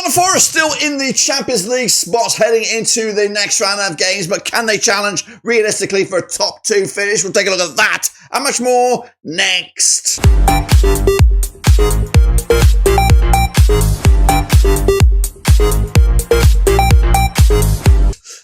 Nottingham Forest still in the Champions League spots heading into the next round of games, but can they challenge realistically for a top 2 finish? We'll take a look at that and much more next.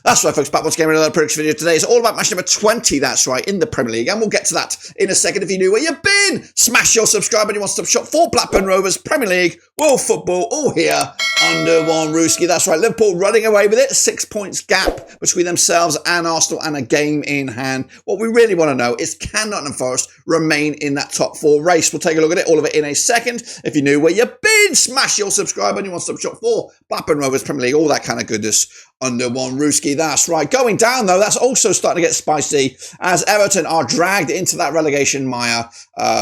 That's right, folks, back once again with another prediction video today. It's all about match number 20, that's right, in the Premier League, and we'll get to that in a second. If you knew where you've been, smash your subscribe and you want to stop shop for Blackburn Rovers, Premier League, world football, all here under one rooski. That's right, Liverpool running away with it, 6 points gap between themselves and Arsenal and a game in hand. What we really want to know is, can Nottingham Forest remain in that top 4 race? We'll take a look at it, all of it in a second. If you knew where you've been, smash your subscribe and you want to stop shop for Blackburn Rovers, Premier League, all that kind of goodness under one rooski. That's right. Going down, though, that's also starting to get spicy as Everton are dragged into that relegation mire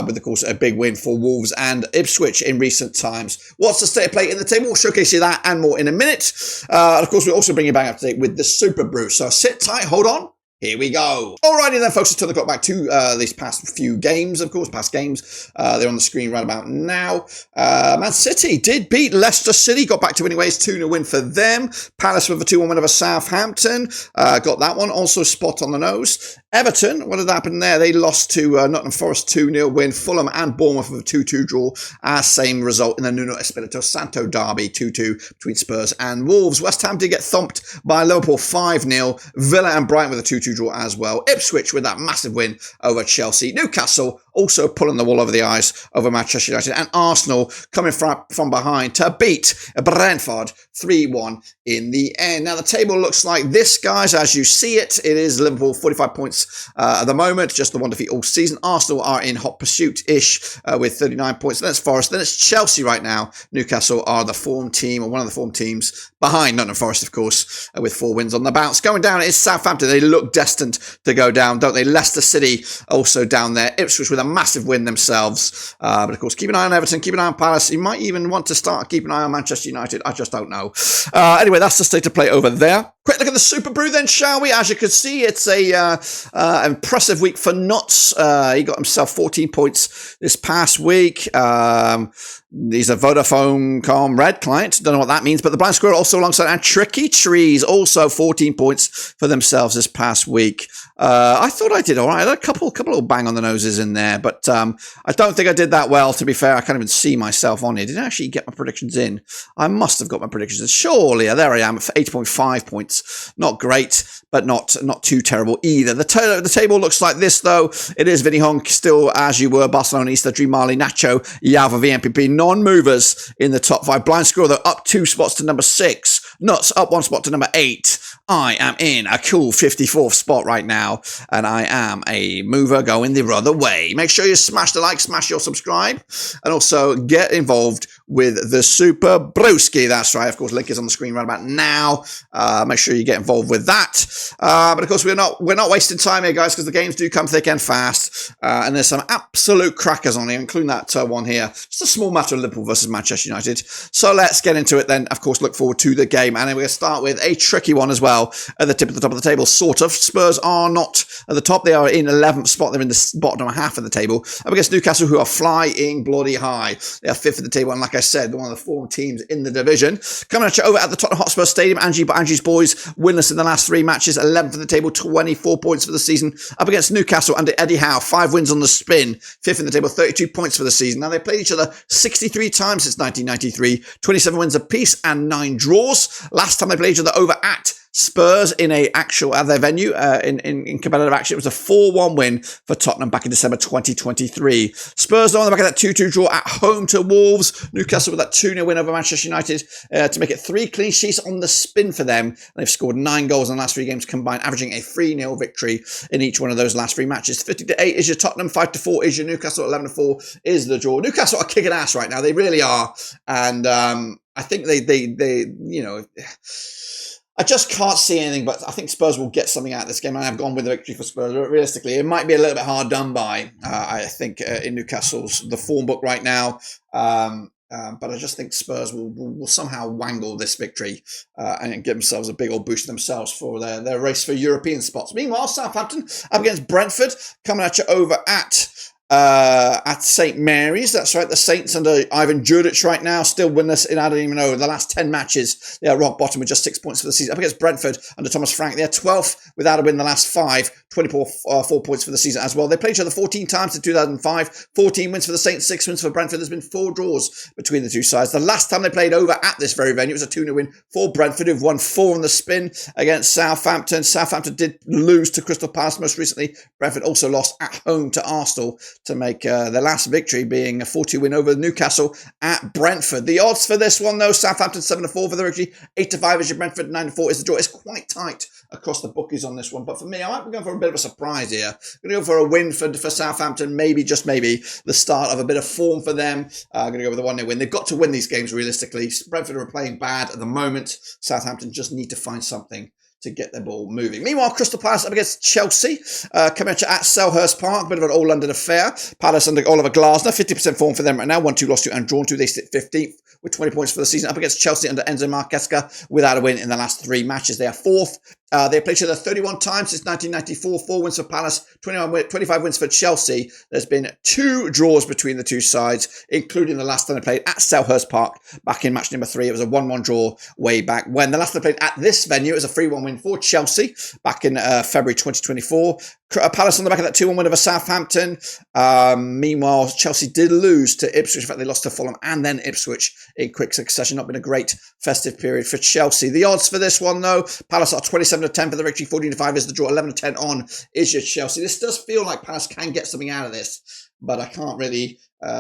with, of course, a big win for Wolves and Ipswich in recent times. What's the state of play in the table? We'll showcase you that and more in a minute. Of course, we'll also bring you back up to date with the SuperBrusi. So sit tight, hold on. Here we go. Alrighty then, folks, let's turn the clock back to these past few games, of course, past games. They're on the screen right about now. Man City did beat Leicester City, got back to winning ways, 2-0 win for them. Palace with a 2-1 win over Southampton, got that one, also spot on the nose. Everton, what had happened there? They lost to Nottingham Forest 2-0 win. Fulham and Bournemouth with a 2-2 draw. Same result in the Nuno Espirito Santo derby, 2-2 between Spurs and Wolves. West Ham did get thumped by Liverpool 5-0. Villa and Brighton with a 2-2 draw as well. Ipswich with that massive win over Chelsea. Newcastle also pulling the wool over the eyes over Manchester United, and Arsenal coming from behind to beat Brentford 3-1 in the end. Now the table looks like this, guys, as you see it. It is Liverpool 45 points at the moment, just the one defeat all season. Arsenal are in hot pursuit-ish with 39 points. Then it's Forest, then it's Chelsea right now. Newcastle are the form team, or one of the form teams behind Nottingham Forest, of course, with 4 wins on the bounce. Going down is Southampton. They look destined to go down, don't they? Leicester City also down there. Ipswich with a massive win themselves. But of course, keep an eye on Everton, keep an eye on Palace. You might even want to start keeping an eye on Manchester United. I just don't know. Anyway, that's the state of play over there. Quick look at the SuperBrusi then, shall we? As you can see, it's a impressive week for Nuts. He got himself 14 points this past week. He's a Vodafone.com Red client. Don't know what that means, but the Blind Squirrel also alongside, and Tricky Trees also 14 points for themselves this past week. I thought I did all right. I had a couple of bang on the noses in there, but I don't think I did that well, to be fair. I can't even see myself on here. Did I actually get my predictions in? I must have got my predictions in. Surely, there I am at 8.5 points. Not great, but not too terrible either. The table looks like this, though. It is Vinny Honk still as you were. Barcelona, Easter, Dream Marley, Nacho, Yava, VMPP, non-movers in the top 5. Blind Squirrel, though, up 2 spots to number 6. Nuts up 1 spot to number 8. I am in a cool 54th spot right now, and I am a mover going the other way. Make sure you smash the like, smash your subscribe, and also get involved with the SuperBrusi. That's right. Of course, link is on the screen right about now. Make sure you get involved with that. But of course, we're not wasting time here, guys, because the games do come thick and fast, and there's some absolute crackers on here, including that one here. Just a small matter of Liverpool versus Manchester United. So let's get into it then. Of course, look forward to the game, and then we're going to start with a tricky one as well. At the top of the table, sort of. Spurs are not at the top. They are in 11th spot. They're in the bottom half of the table. Up against Newcastle, who are flying bloody high. They are 5th at the table, and like I said, they're one of the 4 teams in the division. Coming at you over at the Tottenham Hotspur Stadium, Angie's boys winless in the last 3 matches. 11th at the table, 24 points for the season. Up against Newcastle under Eddie Howe, 5 wins on the spin. 5th in the table, 32 points for the season. Now, they played each other 63 times since 1993. 27 wins apiece and 9 draws. Last time they played each other over at Spurs in their venue in competitive action. It was a 4-1 win for Tottenham back in December 2023. Spurs on the back of that 2-2 draw at home to Wolves. Newcastle with that 2-0 win over Manchester United to make it 3 clean sheets on the spin for them. They've scored 9 goals in the last 3 games combined, averaging a 3-0 victory in each one of those last 3 matches. 50-8 is your Tottenham, 5-4 is your Newcastle, 11-4 is the draw. Newcastle are kicking ass right now. They really are, and I think they you know. I just can't see anything, but I think Spurs will get something out of this game. I have gone with the victory for Spurs. Realistically, it might be a little bit hard done by, I think, in Newcastle's the form book right now. But I just think Spurs will somehow wangle this victory and give themselves a big old boost themselves for their race for European spots. Meanwhile, Southampton up against Brentford, coming at you over at at St Mary's. That's right, the Saints under Ivan Juric right now, still winless in, I don't even know, the last 10 matches. They are rock bottom with just 6 points for the season. Up against Brentford under Thomas Frank, they're 12th without a win the last 5, 24 4 points for the season as well. They played each other 14 times in 2005, 14 wins for the Saints, 6 wins for Brentford. There's been 4 draws between the two sides. The last time they played over at this very venue, it was a 2-0 win for Brentford, who've won 4 on the spin against Southampton. Southampton did lose to Crystal Palace most recently. Brentford also lost at home to Arsenal to make their last victory being a 4-2 win over Newcastle at Brentford. The odds for this one, though, Southampton 7-4 for the victory, 8-5 is your Brentford, 9-4 is the draw. It's quite tight across the bookies on this one, but for me, I might be going for a bit of a surprise here. I'm going to go for a win for Southampton, maybe, just maybe, the start of a bit of form for them. I'm going to go with a 1-0 win. They've got to win these games realistically. Brentford are playing bad at the moment. Southampton just need to find something to get their ball moving. Meanwhile, Crystal Palace up against Chelsea, coming at Selhurst Park, a bit of an all-London affair. Palace under Oliver Glasner, 50% form for them right now, 1-2 lost to and drawn to. They sit 15th with 20 points for the season. Up against Chelsea under Enzo Marquesca without a win in the last 3 matches. They are 4th. They played each other 31 times since 1994, 4 wins for Palace, 25 wins for Chelsea. There's been 2 draws between the two sides, including the last time they played at Selhurst Park back in match number 3. It was a 1-1 draw way back when. The last time they played at this venue, it was a 3-1 win for Chelsea back in February 2024. Palace on the back of that 2-1 win over Southampton. Meanwhile, Chelsea did lose to Ipswich. In fact, they lost to Fulham and then Ipswich in quick succession. Not been a great festive period for Chelsea. The odds for this one, though, Palace are 27-10 for the victory, 14-5 is the draw, 11-10 on is your Chelsea. This does feel like Palace can get something out of this, but I can't really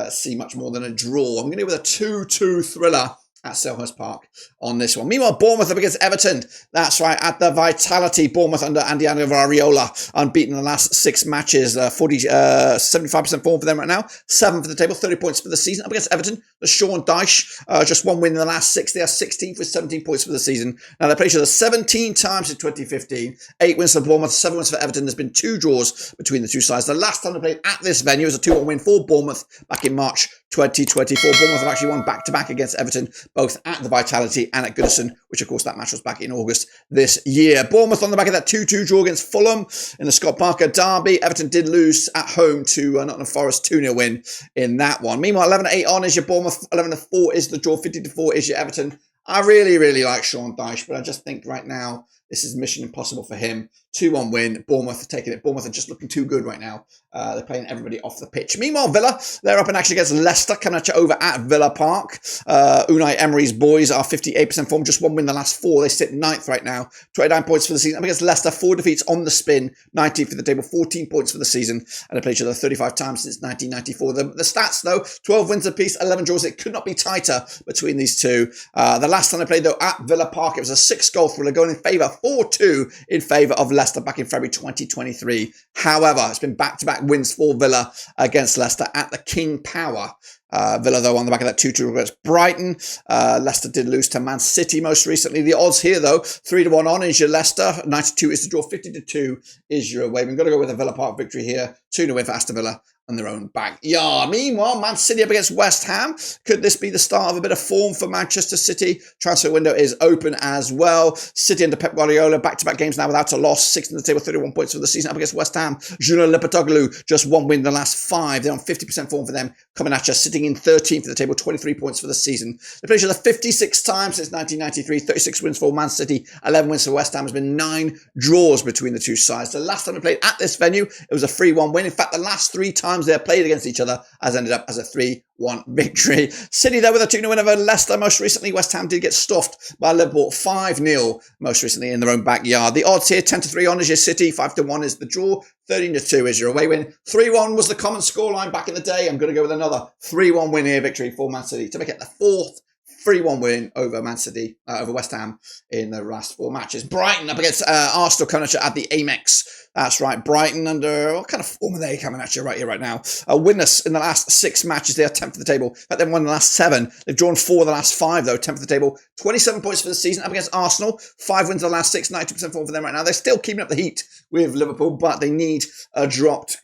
see much more than a draw. I'm going to go with a 2-2 thriller at Selhurst Park on this one. Meanwhile, Bournemouth up against Everton. That's right, at the Vitality. Bournemouth under Andy Variola, unbeaten in the last 6 matches. 75% form for them right now. 7 for the table, 30 points for the season. Up against Everton, the Sean Dyche, just 1 win in the last 6. They are 16th with 17 points for the season. Now, they played each other 17 times in 2015. 8 wins for Bournemouth, 7 wins for Everton. There's been 2 draws between the two sides. The last time they played at this venue was a 2-1 win for Bournemouth back in March 2024. Bournemouth have actually won back-to-back against Everton, both at the Vitality and at Goodison, which of course that match was back in August this year. Bournemouth on the back of that 2-2 draw against Fulham in the Scott Parker derby. Everton did lose at home to Nottingham Forest, 2-0 win in that one. Meanwhile, 11-8 on is your Bournemouth, 11-4 is the draw, 50-4 is your Everton. I really, really like Sean Dyche, but I just think right now this is mission impossible for him. 2-1 win. Bournemouth are taking it. Bournemouth are just looking too good right now. They're playing everybody off the pitch. Meanwhile, Villa, they're up in action against Leicester, coming at you over at Villa Park. Unai Emery's boys are 58% form, just 1 win the last 4. They sit 9th right now, 29 points for the season. Up against Leicester, 4 defeats on the spin, 19th for the table, 14 points for the season, and they played each other 35 times since 1994. The stats, though, 12 wins apiece, 11 draws. It could not be tighter between these two. The last time they played, though, at Villa Park, it was a 6-goal thriller going in favour, 4-2 in favour of Leicester back in February 2023. However, it's been back-to-back wins for Villa against Leicester at the King Power. Villa, though, on the back of that 2-2 against Brighton. Leicester did lose to Man City most recently. The odds here, though, 3-1 on is your Leicester. 92 is the draw. 50-2 is your away. We've got to go with a Villa Park victory here. 2-0 win for Aston Villa on their own backyard. Meanwhile, Man City up against West Ham. Could this be the start of a bit of form for Manchester City? Transfer window is open as well. City under Pep Guardiola, back-to-back games now without a loss. 6th in the table, 31 points for the season. Up against West Ham, Julian Lopetegui, just 1 win in the last 5. They're on 50% form for them, coming at you, sitting in 13th for the table, 23 points for the season. They played each other 56 times since 1993, 36 wins for Man City, 11 wins for West Ham. There's been 9 draws between the two sides. The last time they played at this venue, it was a 3-1 win. In fact, the last 3 times they have played against each other has ended up as a 3-1 victory. City there with a 2-0 win over Leicester most recently. West Ham did get stuffed by Liverpool 5-0 most recently in their own backyard. The odds here, 10-3 on is your City, 5-1 is the draw, 13-2 is your away win. 3-1 was the common scoreline back in the day. I'm going to go with another 3-1 win here victory for Man City to make it the 4th 3-1 win over Man City, over West Ham in the last 4 matches. Brighton up against Arsenal coming at the Amex. That's right, Brighton under, what kind of form are they coming at you right here, right now? Winners in the last 6 matches. They are 10th for the table. In fact, they've won the last 7. They've drawn 4 of the last 5, though. 10th for the table. 27 points for the season. Up against Arsenal. 5 wins in the last 6. 92% form for them right now. They're still keeping up the heat with Liverpool, but they need a dropped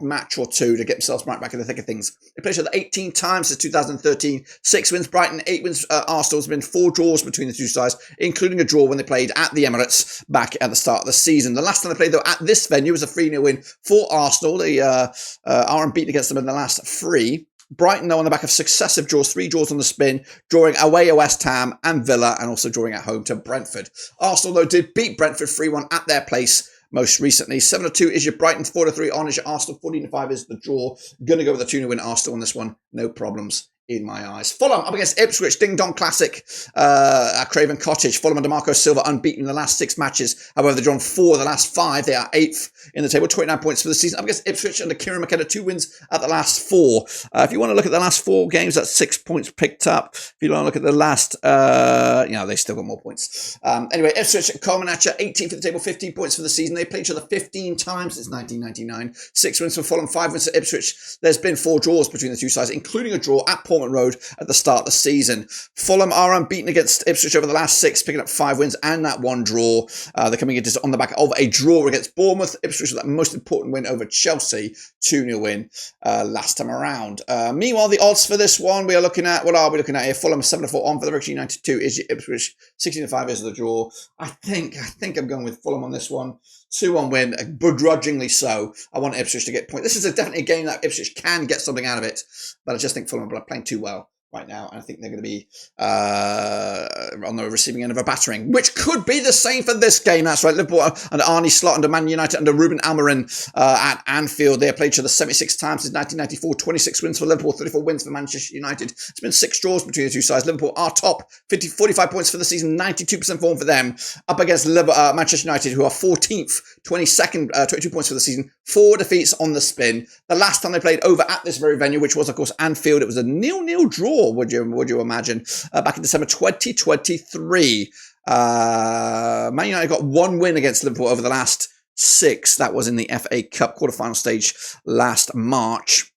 match or 2 to get themselves right back in the thick of things. They played each other 18 times since 2013. 6 wins Brighton, 8 wins versus Arsenal has been 4 draws between the two sides, including a draw when they played at the Emirates back at the start of the season. The last time they played, though, at this venue was a 3-0 win for Arsenal. They are unbeaten against them in the last 3. Brighton, though, on the back of successive draws, 3 draws on the spin, drawing away at West Ham and Villa, and also drawing at home to Brentford. Arsenal, though, did beat Brentford 3-1 at their place most recently. 7-2 is your Brighton, 4-3 on is your Arsenal, 14-5 is the draw. Going to go with a 2-0 win Arsenal on this one. No problems in my eyes. Fulham up against Ipswich, Ding Dong Classic at Craven Cottage. Fulham under Marco Silva unbeaten in the last 6 matches. However, they've drawn 4 of the last 5. They are 8th in the table, 29 points for the season. Up against Ipswich under Kieran McKenna, 2 wins at the last 4. If you want to look at the last 4 games, that's 6 points picked up. If you want to look at the last, they still got more points. Anyway, Ipswich coming at you, 18th in the table, 15 points for the season. They played each other 15 times since 1999. 6 wins for Fulham, 5 wins for Ipswich. There's been 4 draws between the two sides, including a draw at Portman Road at the start of the season. Fulham are unbeaten against Ipswich over the last 6, picking up 5 wins and that 1 draw. They're coming into on the back of a draw against Bournemouth. Ipswich with that most important win over Chelsea, 2-0 win last time around. Meanwhile, the odds for this one, we are looking at, what are we looking at here? Fulham 7-4 on for the victory, 92 is your Ipswich, 16-5 is the draw. I think I'm going with Fulham on this one. 2-1 win, begrudgingly so. I want Ipswich to get points. This is definitely a game that Ipswich can get something out of it, but I just think Fulham are playing too well right now, and I think they're going to be on the receiving end of a battering, which could be the same for this game. That's right, Liverpool under Arne Slot, under Man United, under Ruben Almiron at Anfield. They have played each other 76 times since 1994, 26 wins for Liverpool, 34 wins for Manchester United. It's been 6 draws between the two sides. Liverpool are top, 45 points for the season, 92% form for them, up against Manchester United, who are 14th, 22nd, 22 points for the season, 4 defeats on the spin. The last time they played over at this very venue, which was, of course, Anfield, it was a 0-0 draw, would you imagine, back in December 2023. Man United got 1 win against Liverpool over the last 6. That was in the FA Cup quarter-final stage last March.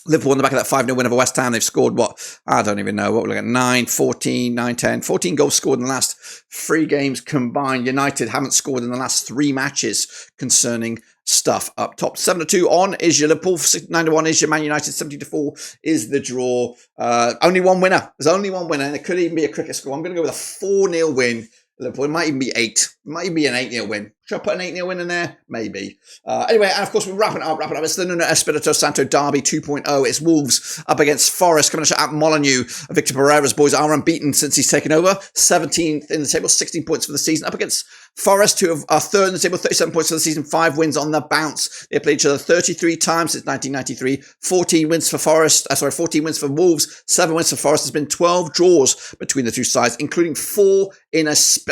Liverpool on the back of that 5-0 win over West Ham. They've scored I don't even know. What we're looking at, 9, 14, 9, 10. 14 goals scored in the last 3 games combined. United haven't scored in the last 3 matches concerning stuff up top. 7-2 on is your Liverpool, 9-1 is your Man United, 17-4 is the draw. Only 1 winner. There's only 1 winner, and it could even be a cricket score. I'm going to go with a 4-0 win. Liverpool. It might even be 8. It might even be an 8-0 win. Should I put an 8-0 win in there? Maybe. Anyway, and of course, we're wrapping up. It's the Nuno Espirito Santo Derby 2.0. It's Wolves up against Forest coming at Molineux. Victor Pereira's boys are unbeaten since he's taken over. 17th in the table, 16 points for the season. Up against Forest, who are 3rd in the table, 37 points for the season, 5 wins on the bounce. They played each other 33 times since 1993. 14 wins for 14 wins for Wolves, 7 wins for Forest. There's been 12 draws between the two sides, including 4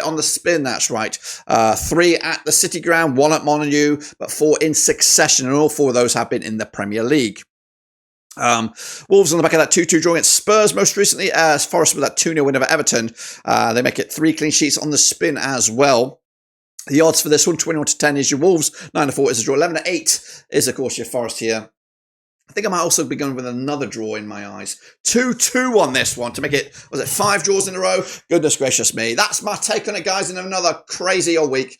on the spin, that's right. 3 at the City Ground, 1 at Molineux, but 4 in succession, and all 4 of those have been in the Premier League. Wolves on the back of that 2-2 draw against Spurs most recently, as Forest with that 2-0 win over Everton. They make it 3 clean sheets on the spin as well. The odds for this one, 21-10 is your Wolves, 9-4 is the draw, 11-8 is, of course, your Forest here. I think I might also be going with another draw in my eyes. 2-2 on this one to make it, 5 draws in a row? Goodness gracious me. That's my take on it, guys, in another crazy old week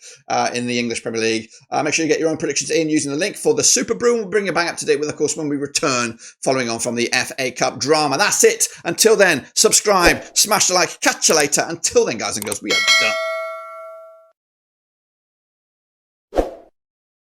in the English Premier League. Make sure you get your own predictions in using the link for the Super Brew. We'll bring you back up to date with, of course, when we return following on from the FA Cup drama. That's it. Until then, subscribe, smash the like, catch you later. Until then, guys and girls, we are done.